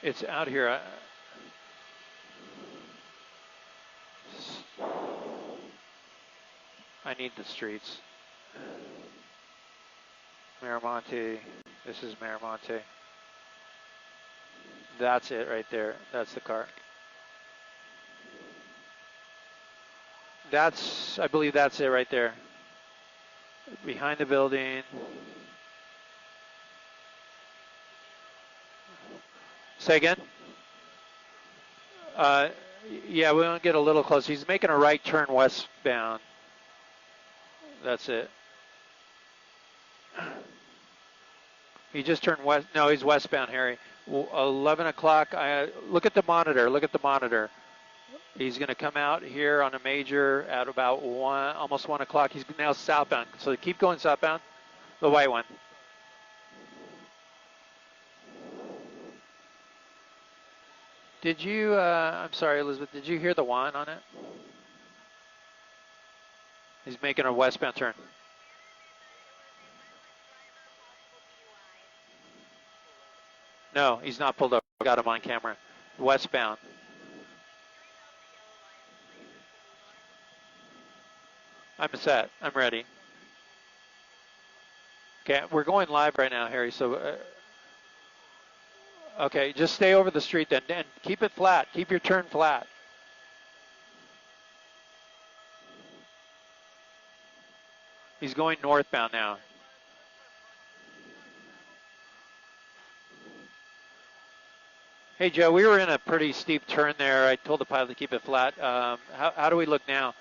It's out here. I need the streets. Miramonte. This is Miramonte. That's it right there. That's the car. That's, I believe that's it right there. Behind the building. Say again? Yeah, we want to get a little close. He's making a right turn westbound. That's it. He just turned west. No, he's westbound, Harry. 11 o'clock. Look at the monitor. Look at the monitor. He's going to come out here on a major at about almost 1 o'clock. He's now southbound. So keep going southbound. The white one. Did you, I'm sorry, Elizabeth, did you hear the whine on it? He's making a westbound turn. No, he's not pulled over. Got him on camera. Westbound. I'm set. I'm ready. Okay, we're going live right now, Harry. So, okay, just stay over the street then, and keep it flat. Keep your turn flat. He's going northbound now. Hey, Joe, we were in a pretty steep turn there. I told the pilot to keep it flat. How do we look now?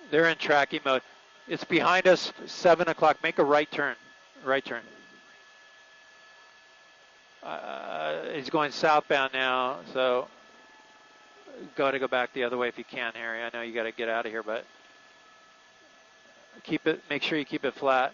They're in tracking mode. It's behind us, 7 o'clock. Make a right turn. Right turn. He's going southbound now, so got to go back the other way if you can, Harry. I know you got to get out of here, but keep it. Make sure you keep it flat.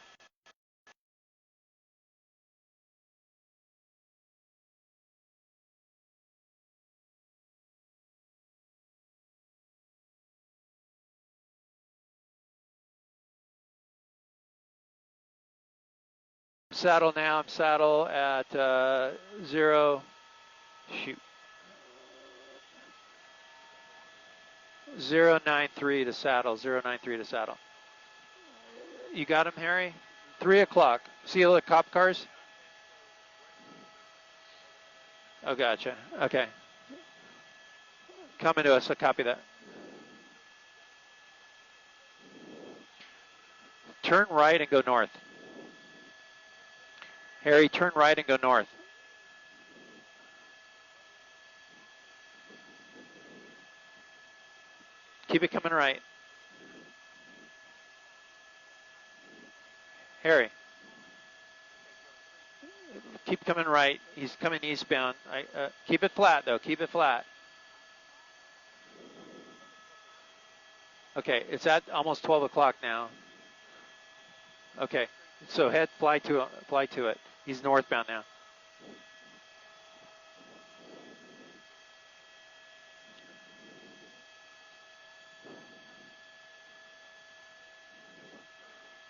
Saddle now. I'm saddle at 093 to saddle. 093 to saddle. You got him, Harry? 3 o'clock. See all the cop cars? Oh, gotcha. Okay. Coming to us. So copy that. Turn right and go north. Harry, turn right and go north. Keep it coming right. Harry. Keep coming right. He's coming eastbound. Keep it flat, though. Keep it flat. Okay, it's at almost 12 o'clock now. Okay, so fly to it. He's northbound now.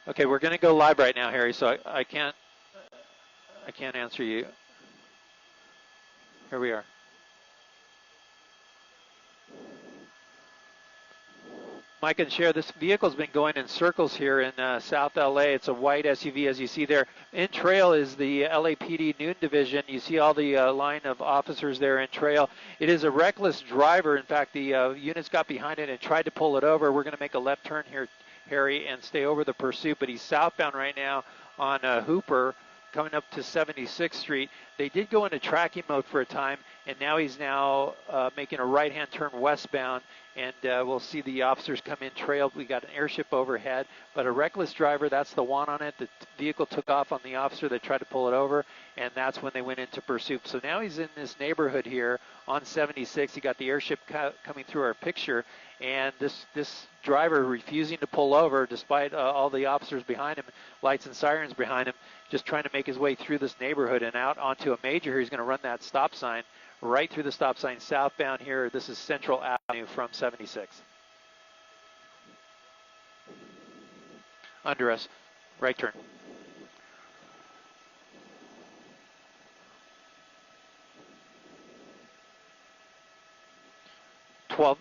Okay, we're going to go live right now, Harry. So I can't answer you. Here we are. Mike and share, this vehicle's been going in circles here in South LA. It's a white SUV, as you see there. In trail is the LAPD Noon Division. You see all the line of officers there in trail. It is a reckless driver. In fact, the units got behind it and tried to pull it over. We're going to make a left turn here, Harry, and stay over the pursuit. But he's southbound right now on Hooper, coming up to 76th Street. They did go into tracking mode for a time, and now he's making a right-hand turn westbound, and we'll see the officers come in trail. We got an airship overhead, but a reckless driver, that's the one on it. The vehicle took off on the officer that tried to pull it over, and that's when they went into pursuit. So now he's in this neighborhood here on 76. He got the airship coming through our picture, and this driver refusing to pull over despite all the officers behind him, lights and sirens behind him, just trying to make his way through this neighborhood and out onto a major here. He's going to run that stop sign right through the stop sign southbound here. This is Central Avenue from 76. Under us, right turn. 12,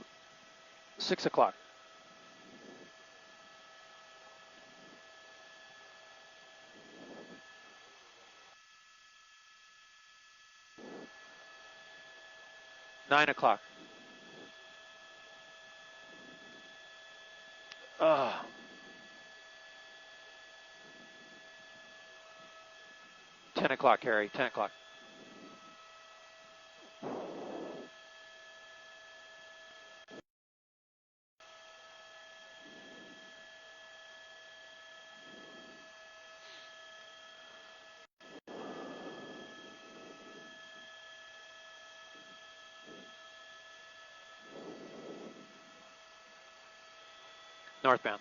6 o'clock. Nine o'clock. 10 o'clock, Harry, 10 o'clock. Northbound.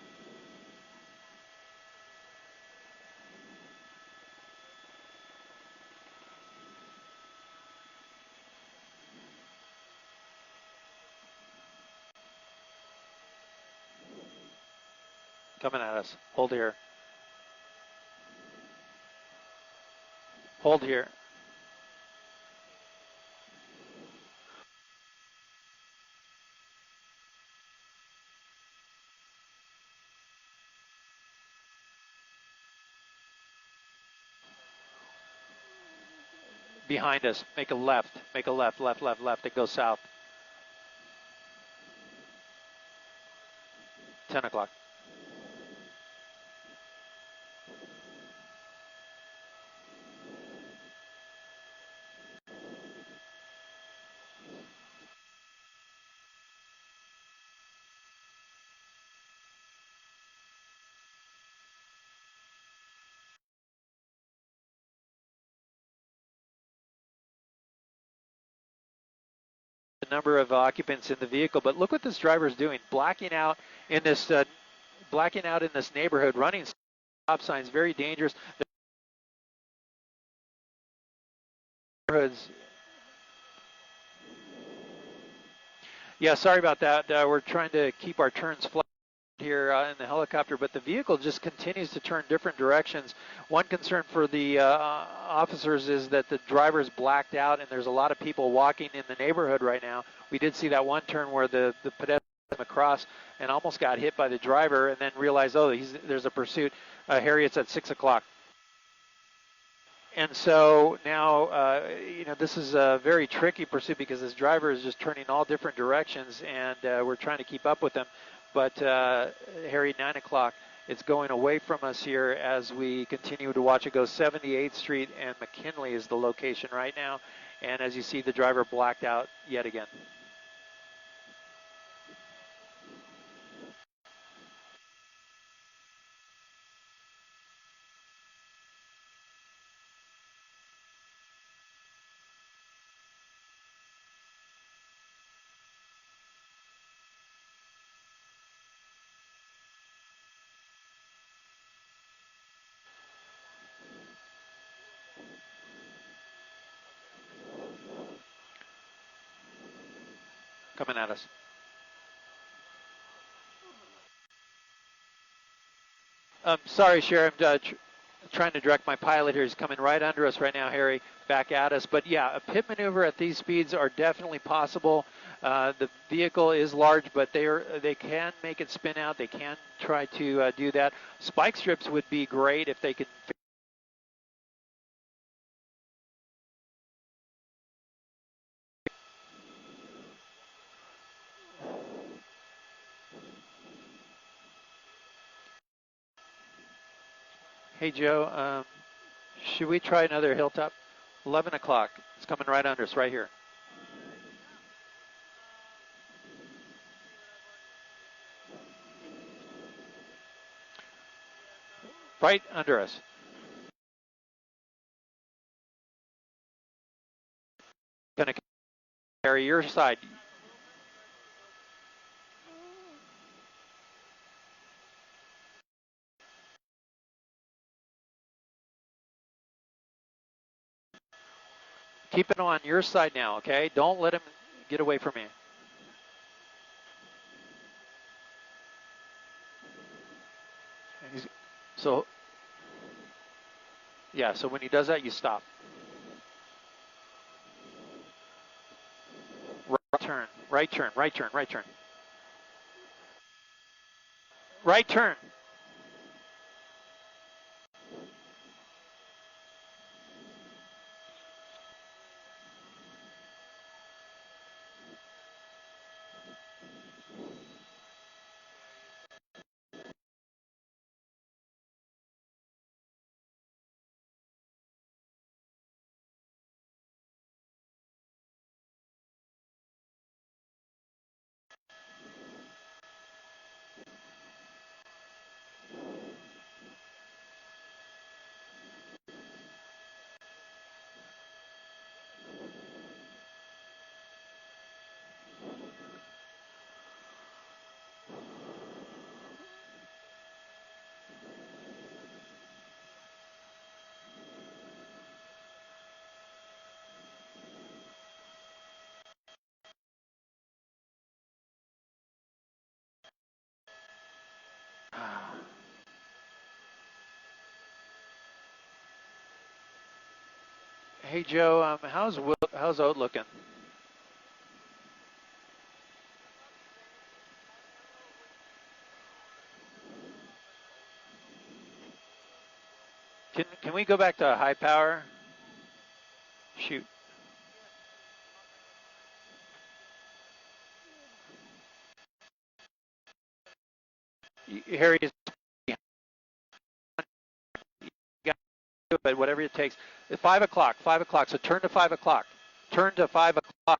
Coming at us. Hold here. Hold here. Behind us. Make a left. Make a left, left, left, left. It goes south. 10 o'clock. The number of occupants in the vehicle, but look what this driver is doing. Blacking out in this neighborhood, running stop signs, very dangerous. The neighborhoods. Yeah, sorry about that. We're trying to keep our turns flat here in the helicopter, but the vehicle just continues to turn different directions. One concern for the officers is that the driver's blacked out and there's a lot of people walking in the neighborhood right now. We did see that one turn where the pedestrian came across and almost got hit by the driver and then realized, oh, there's a pursuit. Harriet's at 6 o'clock. And so now, this is a very tricky pursuit because this driver is just turning all different directions, and we're trying to keep up with him. But Harry, 9 o'clock, it's going away from us here as we continue to watch it go. 78th Street and McKinley is the location right now. And as you see, the driver blacked out yet again. Coming at us. Sorry, Sheriff. Trying to direct my pilot here. He's coming right under us right now, Harry, back at us. But yeah, a pit maneuver at these speeds are definitely possible. The vehicle is large, but they can make it spin out. They can try to do that. Spike strips would be great if they could. Hey, Joe, should we try another hilltop? 11 o'clock. It's coming right under us, right here. Right under us. Gonna carry your side. Keep it on your side now, okay? Don't let him get away from you. So, yeah, so when he does that, you stop. Right turn. Right turn, right turn, right turn. Right turn. Hey Joe, how's Oat looking? Can we go back to high power? Shoot. Harry is but whatever it takes. 5 o'clock, 5 o'clock. So turn to 5 o'clock. Turn to 5 o'clock.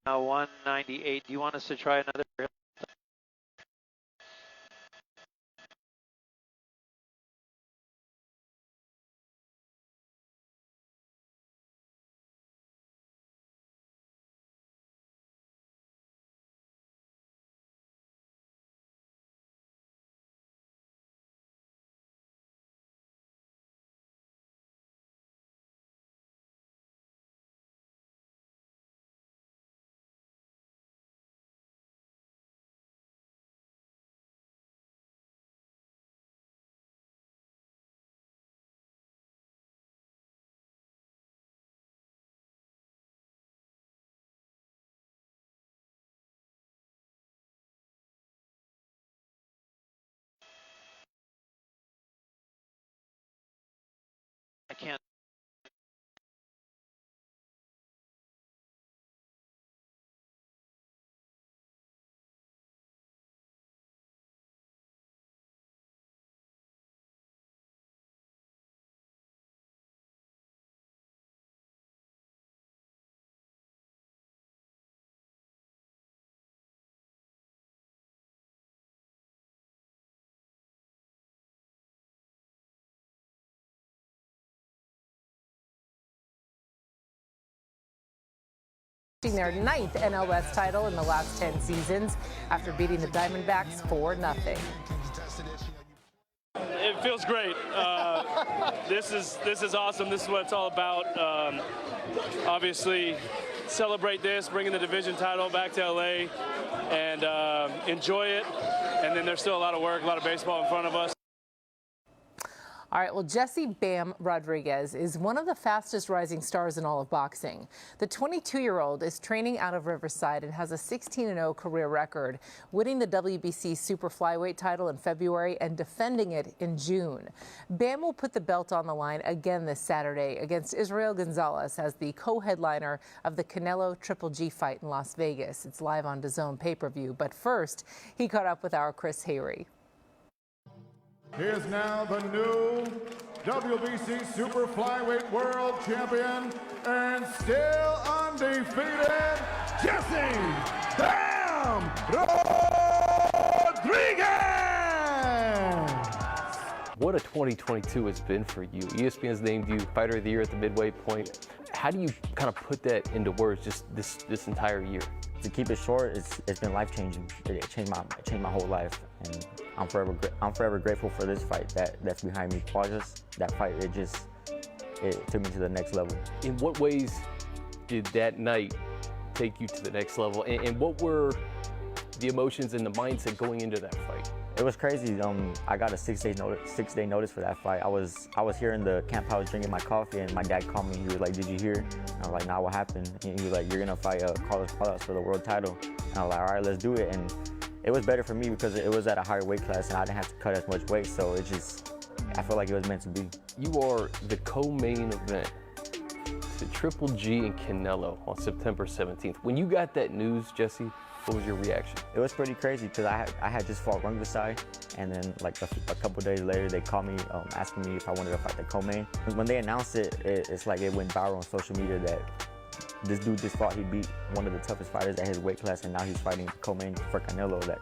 Now 198. Do you want us to try another? I can't. Their 9th NL West title in the last 10 seasons after beating the Diamondbacks 4-0. It feels great. This is awesome. This is what it's all about. Obviously, celebrate this, bringing the division title back to LA, and enjoy it. And then there's still a lot of work, a lot of baseball in front of us. All right, well, Jesse Bam Rodriguez is one of the fastest rising stars in all of boxing. The 22-year-old is training out of Riverside and has a 16-0 career record, winning the WBC Super Flyweight title in February and defending it in June. Bam will put the belt on the line again this Saturday against Israel Gonzalez as the co-headliner of the Canelo Triple G fight in Las Vegas. It's live on DAZN pay-per-view. But first, he caught up with our Chris Hayre. Here's now the new WBC Super Flyweight World Champion and still undefeated, Jesse Bam Rodriguez! What a 2022 it's been for you. ESPN's named you Fighter of the Year at the midway point. How do you kind of put that into words just this entire year? To keep it short, it's been life-changing. It changed my whole life, and I'm forever grateful for this fight that's behind me. Just that fight, it took me to the next level. In what ways did that night take you to the next level? And what were the emotions and the mindset going into that fight? It was crazy. I got a 6-day notice for that fight. I was here in the camp house drinking my coffee, and my dad called me. He was like, "Did you hear?" And I was like, "Nah, what happened?" And he was like, "You're gonna fight Carlos Palas for the world title." And I was like, "All right, let's do it." And it was better for me because it was at a higher weight class, and I didn't have to cut as much weight. So I feel like it was meant to be. You are the co-main event to Triple G and Canelo on September 17th. When you got that news, Jesse, what was your reaction? It was pretty crazy because I had just fought Rungvisai, and then like a couple days later they called me asking me if I wanted to fight the co-main. When they announced it, it's like it went viral on social media that this dude just fought. He beat one of the toughest fighters at his weight class, and now he's fighting co-main for Canelo that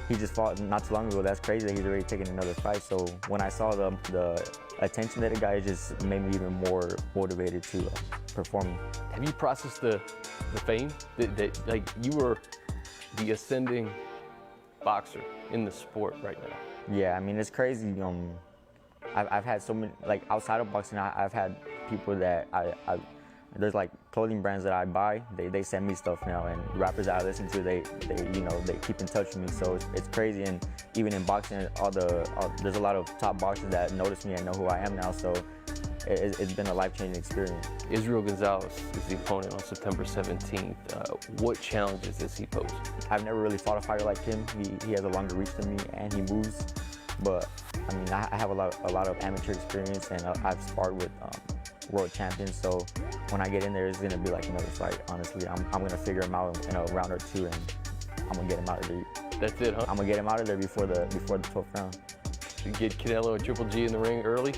he just fought not too long ago. That's crazy that he's already taking another fight. So when I saw the attention that it got, it just made me even more motivated to perform. Have you processed the fame that like you were the ascending boxer in the sport right now? Yeah, I mean, it's crazy. I've had so many, like outside of boxing, I've had people that there's like clothing brands that I buy, they send me stuff now, and rappers that I listen to, they keep in touch with me. So it's crazy. And even in boxing, there's a lot of top boxers that notice me and know who I am now. So it's been a life-changing experience. Israel Gonzalez is the opponent on September 17th. What challenges does he pose? I've never really fought a fighter like him. He has a longer reach than me, and he moves. But I mean, I have a lot of amateur experience, and I've sparred with world champions. So when I get in there, it's gonna be like another fight. Honestly, I'm gonna figure him out in a round or two, and I'm gonna get him out of there. That's it, huh? I'm gonna get him out of there before the 12th round. Get Canelo and Triple G in the ring early.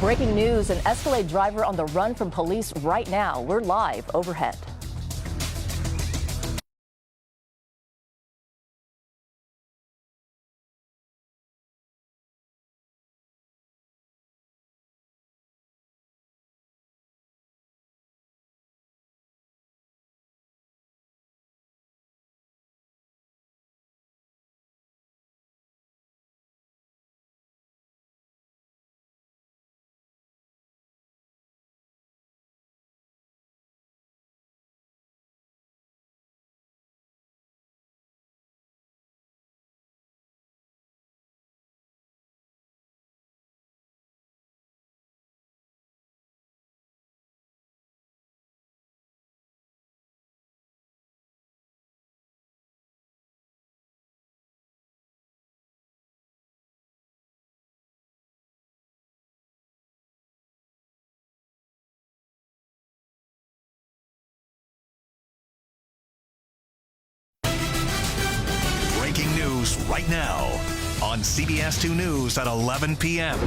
Breaking news, an Escalade driver on the run from police right now. We're live overhead. Breaking news right now on CBS 2 News at 11 p.m.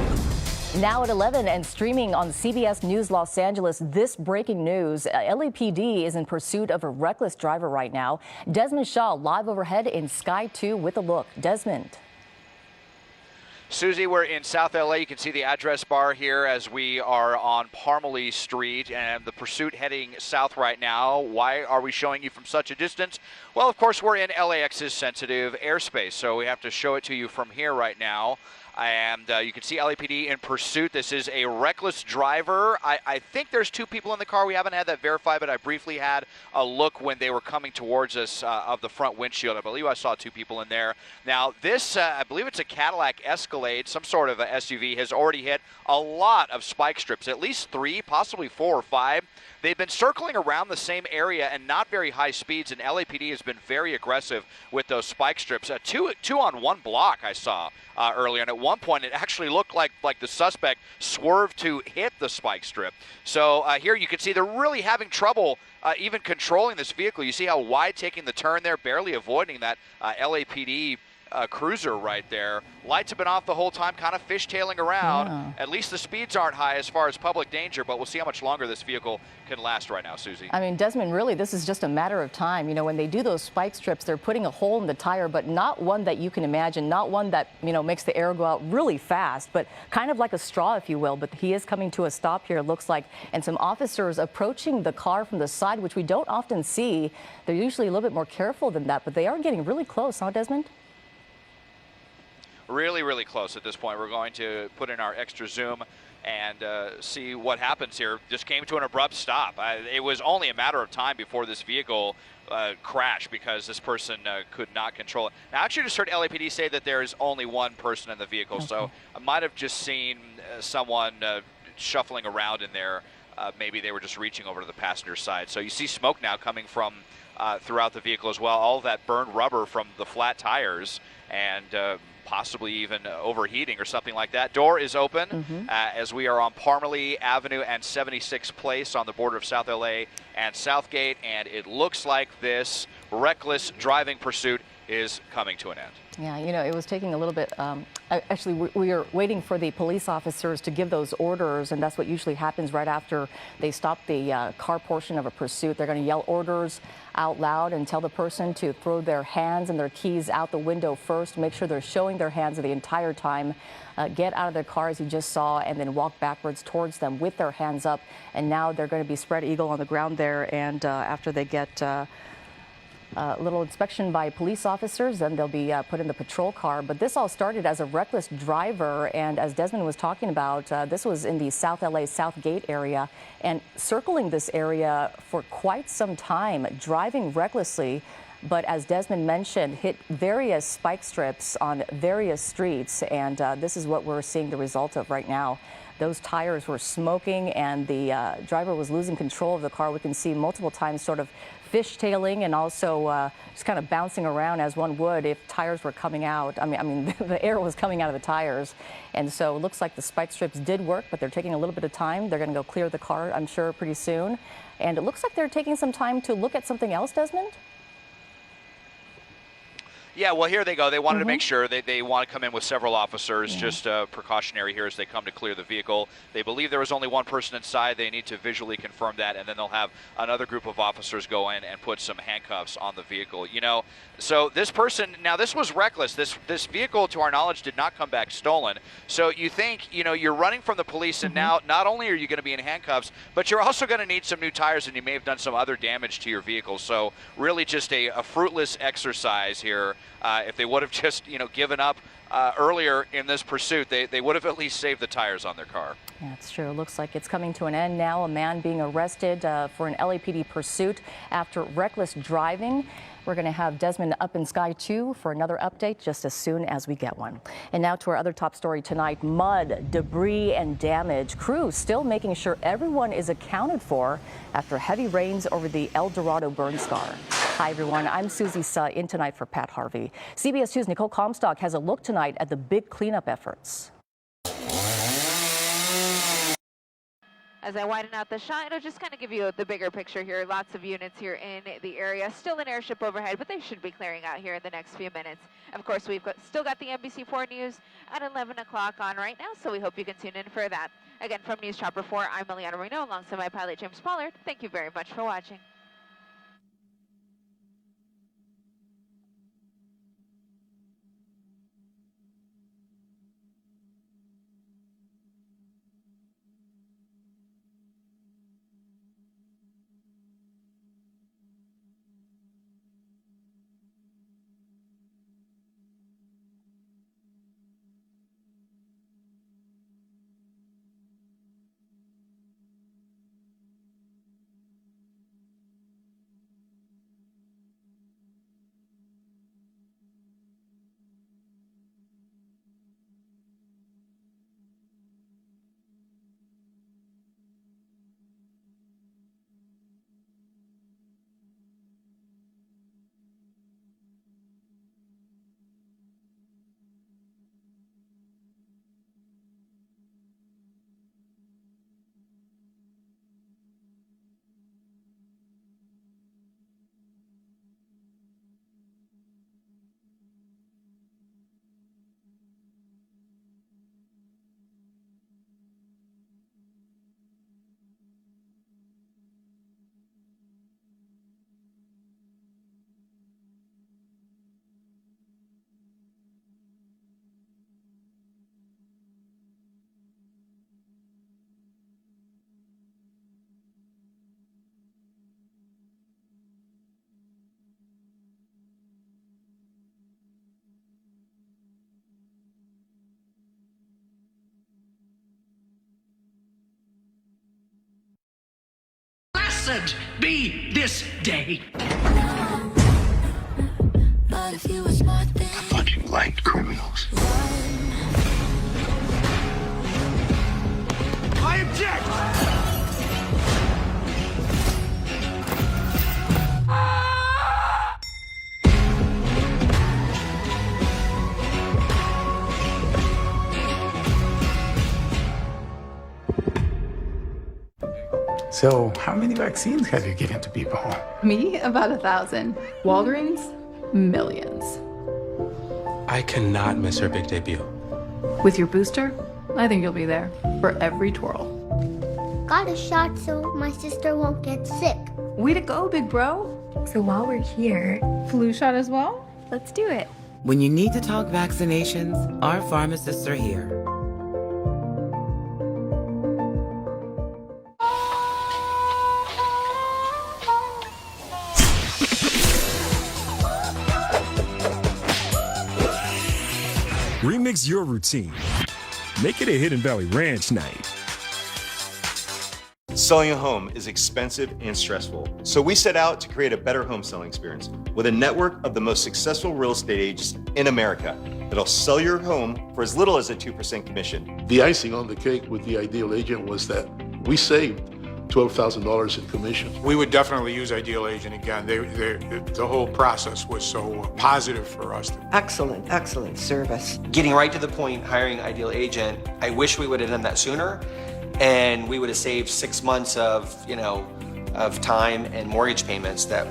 Now at 11 and streaming on CBS News Los Angeles, this breaking news. LAPD is in pursuit of a reckless driver right now. Desmond Shaw live overhead in Sky 2 with a look. Desmond. Susie, we're in South LA. You can see the address bar here as we are on Parmalee Street and the pursuit heading south right now. Why are we showing you from such a distance? Well, of course, we're in LAX's sensitive airspace, so we have to show it to you from here right now. And you can see LAPD in pursuit. This is a reckless driver. I think there's two people in the car. We haven't had that verified, but I briefly had a look when they were coming towards us of the front windshield. I believe I saw two people in there. Now, this, I believe it's a Cadillac Escalade, some sort of a SUV, has already hit a lot of spike strips, at least 3, possibly 4 or 5. They've been circling around the same area and not very high speeds, and LAPD has been very aggressive with those spike strips. Two on one block I saw earlier, and at one point it actually looked like the suspect swerved to hit the spike strip. So here you can see they're really having trouble even controlling this vehicle. You see how wide taking the turn there, barely avoiding that LAPD cruiser right there. Lights have been off the whole time, kind of fishtailing around. Yeah. At least the speeds aren't high as far as public danger, but we'll see how much longer this vehicle can last right now, Susie. I mean, Desmond, really, this is just a matter of time. You know, when they do those spike strips, they're putting a hole in the tire, but not one that you can imagine, not one that, you know, makes the air go out really fast, but kind of like a straw, if you will. But he is coming to a stop here, it looks like, and some officers approaching the car from the side, which we don't often see. They're usually a little bit more careful than that, but they are getting really close, huh, Desmond? Really, really close at this point. We're going to put in our extra zoom and see what happens here. Just came to an abrupt stop. It was only a matter of time before this vehicle crashed because this person could not control it. Now, I actually just heard LAPD say that there is only one person in the vehicle, okay. So I might have just seen someone shuffling around in there. Maybe they were just reaching over to the passenger side. So you see smoke now coming from throughout the vehicle as well. All of that burned rubber from the flat tires and possibly even overheating or something like that. Door is open as we are on Parmalee Avenue and 76th Place on the border of South LA and Southgate, and it looks like this reckless driving pursuit is coming to an end. Yeah, you know, it was taking a little bit. Actually, we are waiting for the police officers to give those orders, and that's what usually happens right after they stop the car portion of a pursuit. They're going to yell orders out loud and tell the person to throw their hands and their keys out the window first, make sure they're showing their hands the entire time, get out of their car as you just saw, and then walk backwards towards them with their hands up. And now they're going to be spread eagle on the ground there, and after they get a little inspection by police officers, then they'll be put in the patrol car. But this all started as a reckless driver, and as Desmond was talking about, this was in the South LA Southgate area, and circling this area for quite some time, driving recklessly. But as Desmond mentioned, hit various spike strips on various streets, and this is what we're seeing the result of right now. Those tires were smoking, and the driver was losing control of the car. We can see multiple times sort of fishtailing and also just kind of bouncing around as one would if tires were coming out. I mean, the air was coming out of the tires. And so it looks like the spike strips did work, but they're taking a little bit of time. They're going to go clear the car, I'm sure, pretty soon. And it looks like they're taking some time to look at something else, Desmond? Yeah, well, here they go. They wanted to make sure they want to come in with several officers, just precautionary here as they come to clear the vehicle. They believe there was only one person inside. They need to visually confirm that, and then they'll have another group of officers go in and put some handcuffs on the vehicle. You know, so this person, now this was reckless. This vehicle, to our knowledge, did not come back stolen. So you think, you know, you're running from the police, and now not only are you going to be in handcuffs, but you're also going to need some new tires, and you may have done some other damage to your vehicle. So really just a fruitless exercise here. If they would have just, you know, given up earlier in this pursuit, they would have at least saved the tires on their car. Yeah, it's true. It looks like it's coming to an end now. A man being arrested for an LAPD pursuit after reckless driving. We're going to have Desmond up in Sky 2 for another update just as soon as we get one. And now to our other top story tonight, mud, debris and damage. Crews still making sure everyone is accounted for after heavy rains over the El Dorado burn scar. Hi, everyone. I'm Susie Suh in tonight for Pat Harvey. CBS 2's Nicole Comstock has a look tonight at the big cleanup efforts. As I widen out the shot, it'll just kind of give you the bigger picture here. Lots of units here in the area. Still an airship overhead, but they should be clearing out here in the next few minutes. Of course, we've still got the NBC4 News at 11 o'clock on right now, so we hope you can tune in for that. Again, from News Chopper 4, I'm Eliana Reno alongside my pilot, James Pollard. Thank you very much for watching. Blessed be this day. But if you were smart, then I thought you liked criminals. I object! So, how many vaccines have you given to people? Me? About 1,000. Walgreens? Millions. I cannot miss her big debut. With your booster, I think you'll be there for every twirl. Got a shot so my sister won't get sick. Way to go, big bro. So while we're here, Flu shot as well? Let's do it. When you need to talk vaccinations, our pharmacists are here. Remix your routine. Make it a Hidden Valley Ranch night. Selling a home is expensive and stressful, so we set out to create a better home selling experience with a network of the most successful real estate agents in America that'll sell your home for as little as a 2% commission. The icing on the cake with the Ideal Agent was that we saved $12,000 in commissions. We would definitely use Ideal Agent again. The whole process was so positive for us. Excellent service. Getting right to the point, hiring Ideal Agent, I wish we would have done that sooner, and we would have saved 6 months of time and mortgage payments that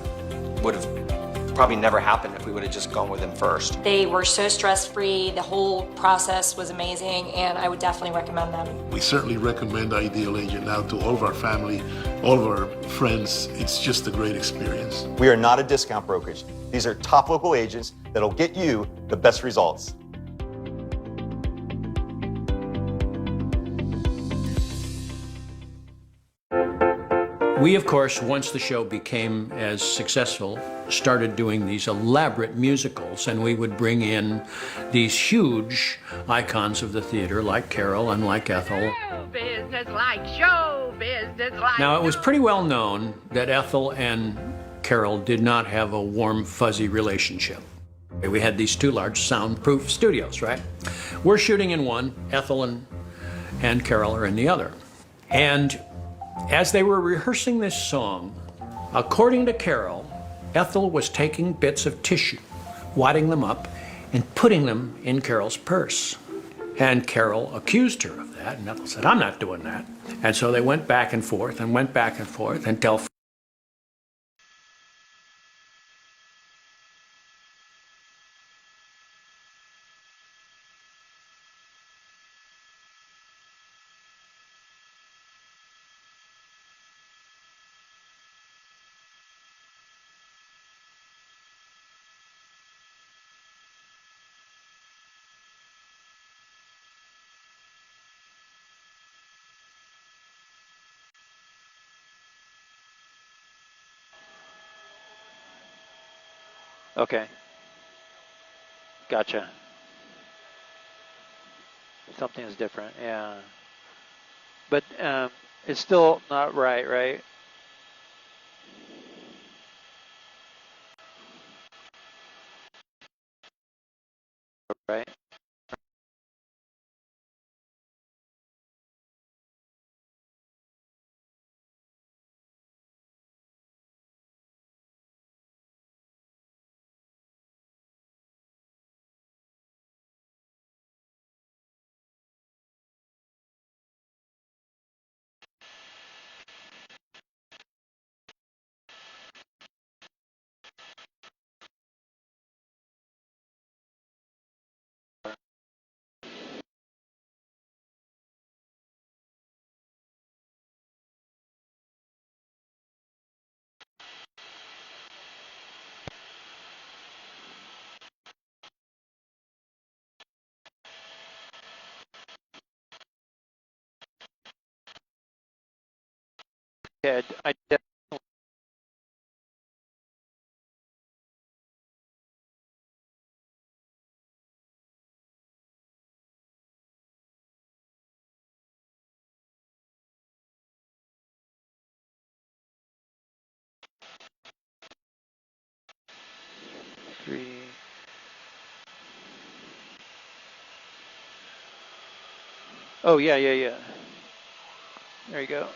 would have probably never happened if we would have just gone with them first. They were so stress-free. The whole process was amazing, and I would definitely recommend them. We certainly recommend Ideal Agent now to all of our family, all of our friends. It's just a great experience. We are not a discount brokerage. These are top local agents that'll get you the best results. We, of course, once the show became as successful, started doing these elaborate musicals, and we would bring in these huge icons of the theater like Carol and like Ethel. Show business like show business like. Now, it was pretty well known that Ethel and Carol did not have a warm, fuzzy relationship. We had these two large soundproof studios, right? We're shooting in one, Ethel and Carol are in the other. And as they were rehearsing this song, according to Carol, Ethel was taking bits of tissue, wadding them up, and putting them in Carol's purse. And Carol accused her of that, and Ethel said, "I'm not doing that." And so they went back and forth until Okay. Gotcha. Something is different, yeah. But it's still not right, right? Right? Yeah, I definitely. Three. Oh, yeah, yeah, yeah. There you go.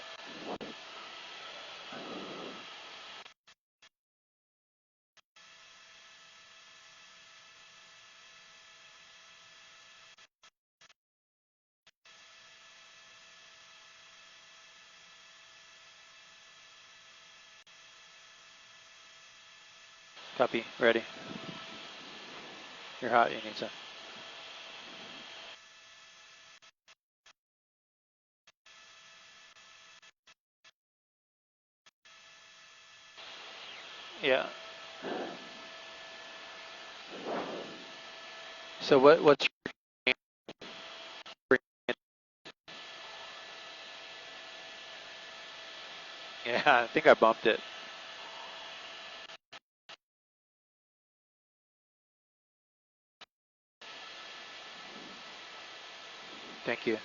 Copy. Ready. You're hot. You need some. Yeah. So what's yeah, I think I bumped it. Thank you.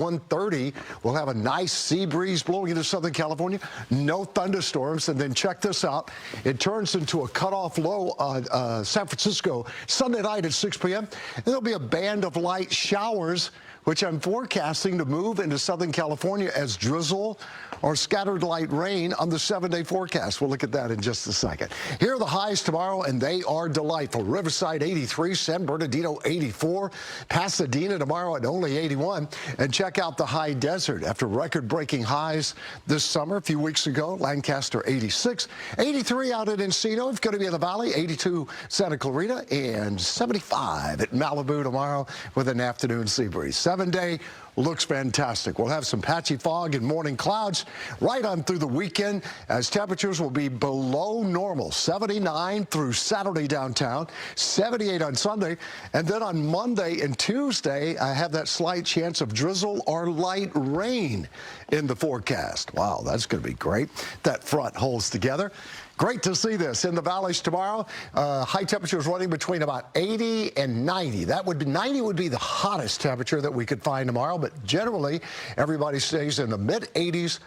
1:30. We'll have a nice sea breeze blowing into Southern California. No thunderstorms. And then check this out. It turns into a cutoff low on San Francisco Sunday night at 6 p.m. And there'll be a band of light showers, which I'm forecasting to move into Southern California as drizzle or scattered light rain on the 7-day forecast. We'll look at that in just a second. Here are the highs tomorrow, and they are delightful. Riverside 83, San Bernardino 84, Pasadena tomorrow at only 81. And check out the high desert after record-breaking highs this summer. A few weeks ago, Lancaster 86, 83 out at Encino. It's going to be in the valley, 82 Santa Clarita, and 75 at Malibu tomorrow with an afternoon sea breeze. 7-day looks fantastic. We'll have some patchy fog and morning clouds right on through the weekend as temperatures will be below normal. 79 through Saturday downtown, 78 on Sunday, and then on Monday and Tuesday, I have that slight chance of drizzle or light rain in the forecast. Wow, that's going to be great. That front holds together. Great to see this in the valleys tomorrow. High temperatures running between about 80 and 90. 90 would be the hottest temperature that we could find tomorrow, but generally everybody stays in the mid-80s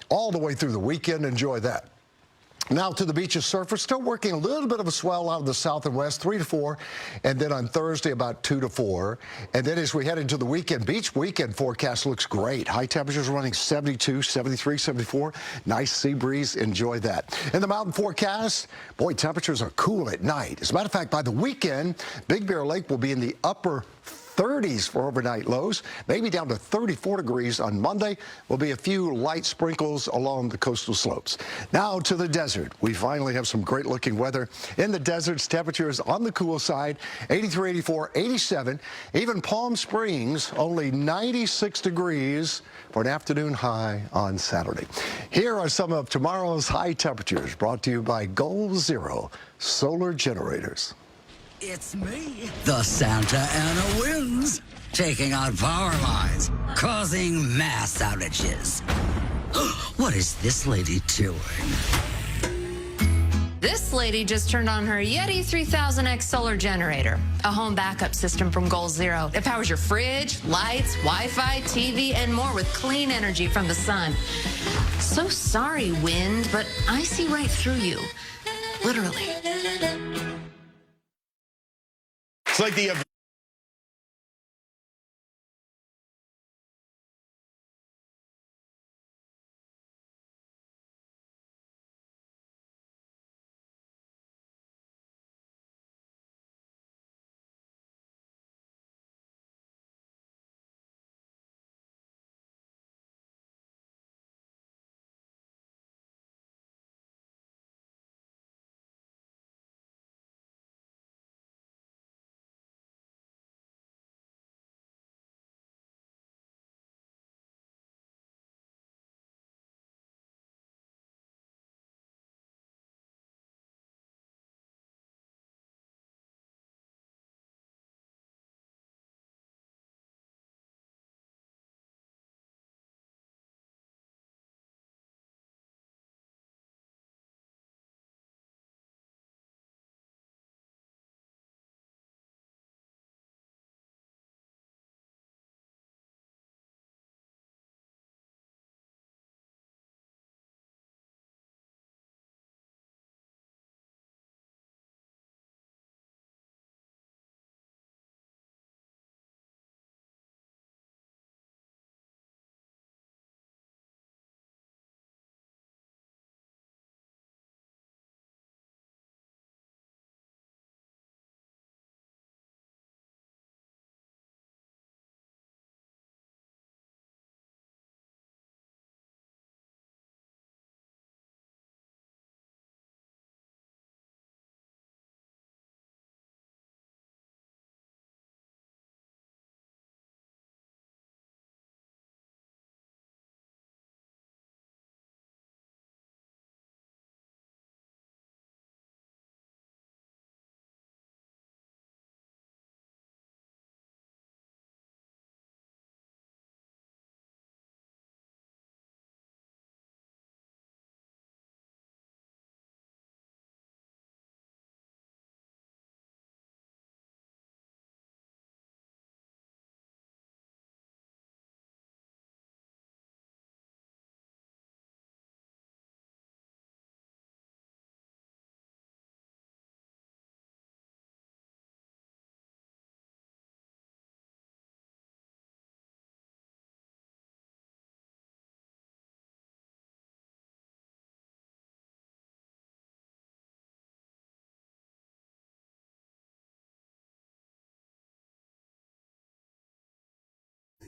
all the way through the weekend. Enjoy that. Now to the beaches surface, still working a little bit of a swell out of the south and west, 3 to 4, and then on Thursday about 2 to 4. And then as we head into the weekend, beach weekend forecast looks great. High temperatures running 72, 73, 74. Nice sea breeze. Enjoy that. In the mountain forecast, boy, temperatures are cool at night. As a matter of fact, by the weekend, Big Bear Lake will be in the upper 30s for overnight lows, maybe down to 34 degrees on Monday. Will be a few light sprinkles along the coastal slopes. Now to the desert. We finally have some great looking weather. In the deserts, temperatures on the cool side, 83, 84, 87. Even Palm Springs, only 96 degrees for an afternoon high on Saturday. Here are some of tomorrow's high temperatures brought to you by Goal Zero Solar Generators. It's me, the Santa Ana winds, taking out power lines, causing mass outages. What is this lady doing? This lady just turned on her Yeti 3000X solar generator, a home backup system from Goal Zero. It powers your fridge, lights, Wi-Fi, TV, and more with clean energy from the sun. So sorry, wind, but I see right through you. Literally. It's like the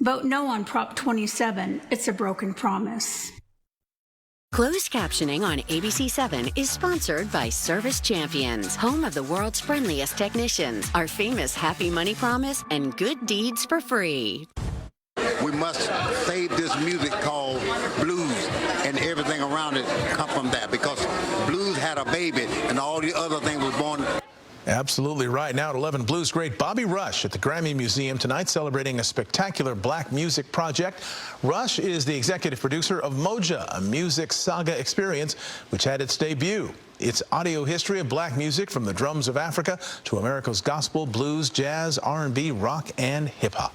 Vote no on Prop 27. It's a broken promise. Closed captioning on ABC7 is sponsored by Service Champions, home of the world's friendliest technicians, our famous Happy Money Promise, and good deeds for free. We must save this music called blues, and everything around it come from that, because blues had a baby and all the other things was born. Absolutely right. Now at 11, blues great Bobby Rush at the Grammy Museum tonight, celebrating a spectacular black music project. Rush is the executive producer of Moja, a music saga experience which had its debut. It's audio history of black music from the drums of Africa to America's gospel, blues, jazz, R&B, rock, and hip-hop.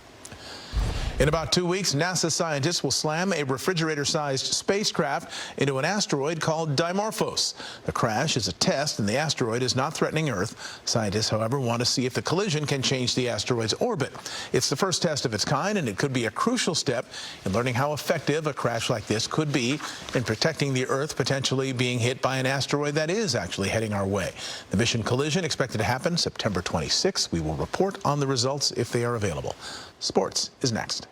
In about 2 weeks, NASA scientists will slam a refrigerator-sized spacecraft into an asteroid called Dimorphos. The crash is a test, and the asteroid is not threatening Earth. Scientists, however, want to see if the collision can change the asteroid's orbit. It's the first test of its kind, and it could be a crucial step in learning how effective a crash like this could be in protecting the Earth potentially being hit by an asteroid that is actually heading our way. The mission collision expected to happen September 26. We will report on the results if they are available. Sports is next.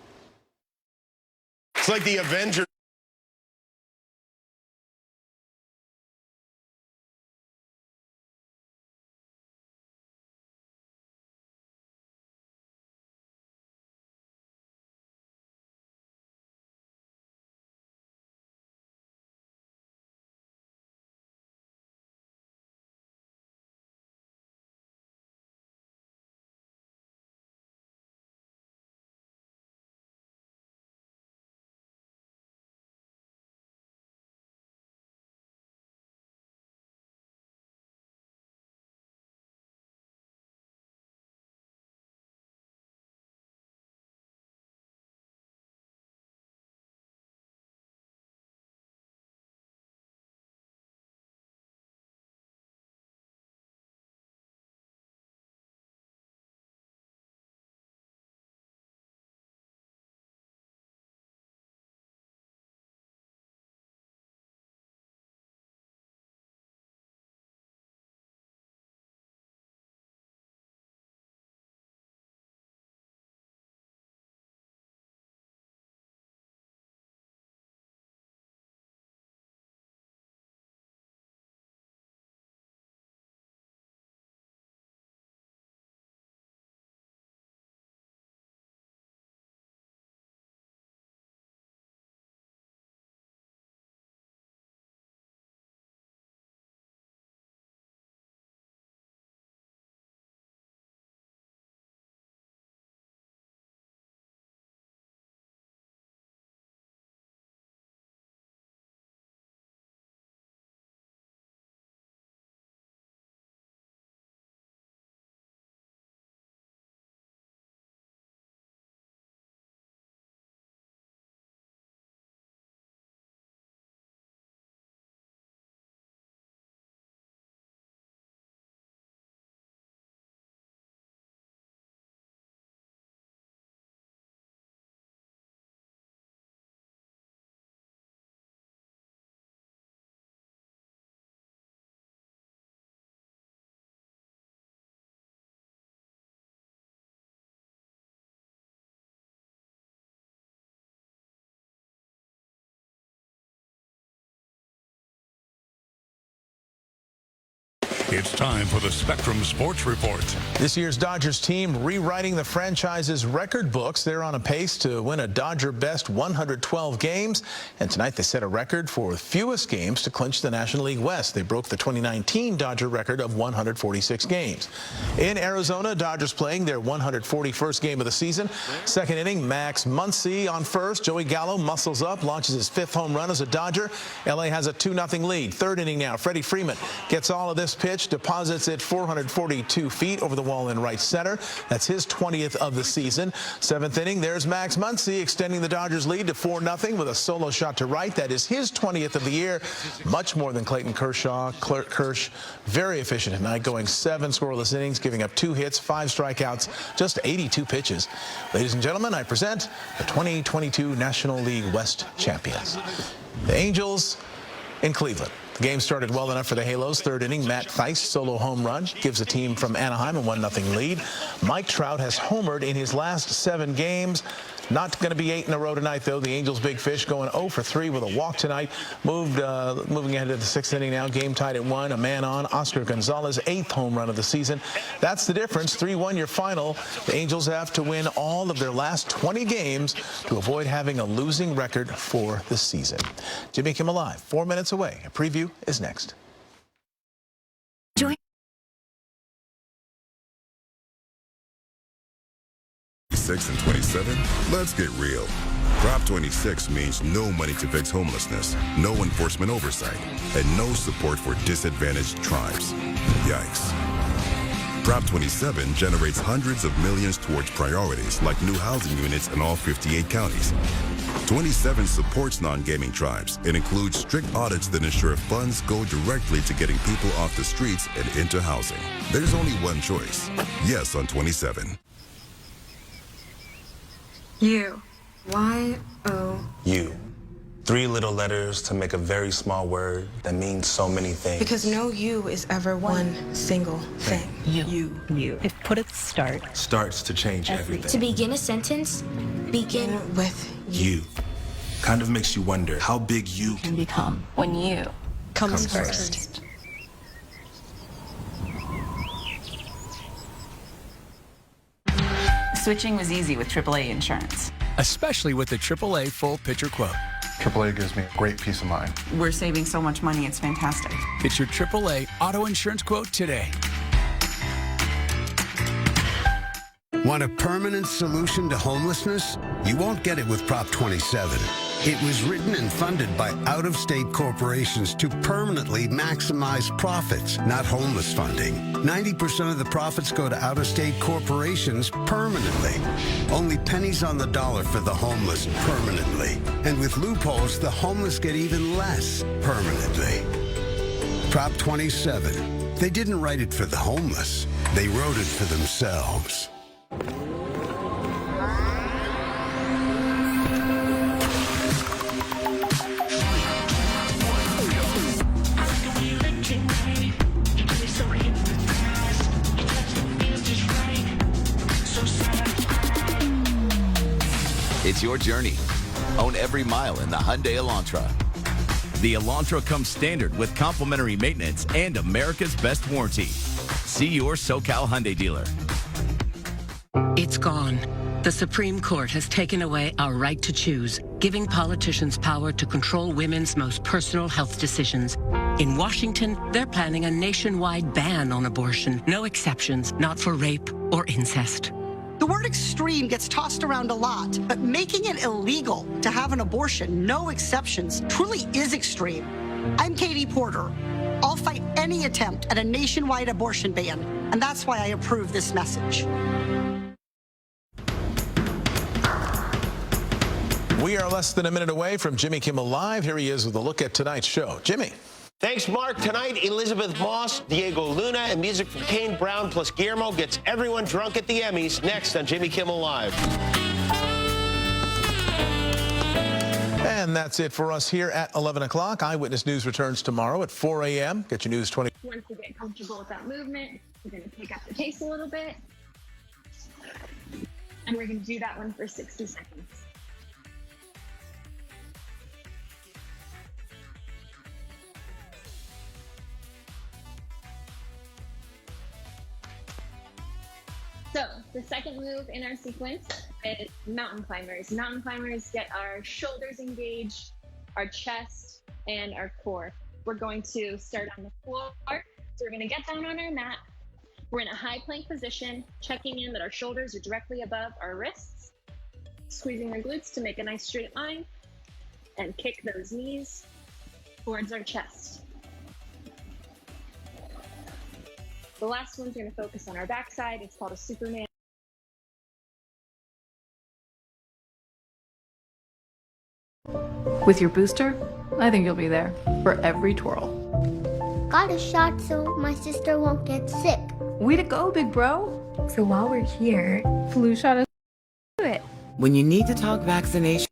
It's like the Avengers. It's time for the Spectrum Sports Report. This year's Dodgers team rewriting the franchise's record books. They're on a pace to win a Dodger best 112 games. And tonight they set a record for fewest games to clinch the National League West. They broke the 2019 Dodger record of 146 games. In Arizona, Dodgers playing their 141st game of the season. Second inning, Max Muncy on first. Joey Gallo muscles up, launches his 5th home run as a Dodger. LA has a 2-0 lead. Third inning now, Freddie Freeman gets all of this pitch, deposits it 442 feet over the wall in right center. That's his 20th of the season. 7th inning, there's Max Muncy extending the Dodgers lead to 4-0 with a solo shot to right. That is his 20th of the year. Much more than Clayton Kershaw. Kirsch, very efficient tonight, going 7 scoreless innings, giving up 2 hits, 5 strikeouts, just 82 pitches. Ladies and gentlemen, I present the 2022 National League West champions, the Angels in Cleveland. The game started well enough for the Halos. Third inning, Matt Thaiss solo home run gives the team from Anaheim a 1-0 lead. Mike Trout has homered in his last 7 games. Not going to be 8 in a row tonight, though. The Angels' big fish going 0 for 3 with a walk tonight. Moving ahead to the 6th inning now. Game tied at 1. A man on. Oscar Gonzalez, 8th home run of the season. That's the difference. 3-1 your final. The Angels have to win all of their last 20 games to avoid having a losing record for the season. Jimmy Kimmel Live, 4 minutes away. A preview is next. 26 and 27? Let's get real. Prop 26 means no money to fix homelessness, no enforcement oversight, and no support for disadvantaged tribes. Yikes. Prop 27 generates hundreds of millions towards priorities like new housing units in all 58 counties. 27 supports non-gaming tribes and includes strict audits that ensure funds go directly to getting people off the streets and into housing. There's only one choice. Yes on 27. U. Y-O. U. 3 little letters to make a very small word that means so many things. Because no U is ever one single thing. You. If put at the start. Starts to change everything. To begin a sentence, begin with U. Kind of makes you wonder how big you can become when you comes first. Switching was easy with AAA insurance. Especially with the AAA full picture quote. AAA gives me great peace of mind. We're saving so much money, it's fantastic. Get your AAA auto insurance quote today. Want a permanent solution to homelessness? You won't get it with Prop 27. It was written and funded by out-of-state corporations to permanently maximize profits, not homeless funding. 90% of the profits go to out-of-state corporations permanently. Only pennies on the dollar for the homeless permanently. And with loopholes, the homeless get even less permanently. Prop 27. They didn't write it for the homeless. They wrote it for themselves. It's your journey. Own every mile in the Hyundai Elantra. The Elantra comes standard with complimentary maintenance and America's best warranty. See your SoCal Hyundai dealer. It's gone. The Supreme Court has taken away our right to choose, giving politicians power to control women's most personal health decisions. In Washington, they're planning a nationwide ban on abortion. No exceptions, not for rape or incest. The word extreme gets tossed around a lot, but making it illegal to have an abortion, no exceptions, truly is extreme. I'm Katie Porter. I'll fight any attempt at a nationwide abortion ban, and that's why I approve this message. We are less than a minute away from Jimmy Kimmel Live. Here he is with a look at tonight's show. Jimmy. Thanks, Mark. Tonight, Elizabeth Moss, Diego Luna, and music from Kane Brown plus Guillermo gets everyone drunk at the Emmys next on Jimmy Kimmel Live. And that's it for us here at 11 o'clock. Eyewitness News returns tomorrow at 4 a.m. Get your news 20. Once you get comfortable with that movement, we're going to pick up the pace a little bit. And we're going to do that one for 60 seconds. So the second move in our sequence is mountain climbers. Mountain climbers get our shoulders engaged, our chest, and our core. We're going to start on the floor. So we're going to get down on our mat. We're in a high plank position, checking in that our shoulders are directly above our wrists, squeezing our glutes to make a nice straight line, and kick those knees towards our chest. The last one's going to focus on our backside. It's called a Superman. With your booster, I think you'll be there for every twirl. Got a shot so my sister won't get sick. Way to go, big bro. So while we're here, Flu shot is do it. When you need to talk vaccination.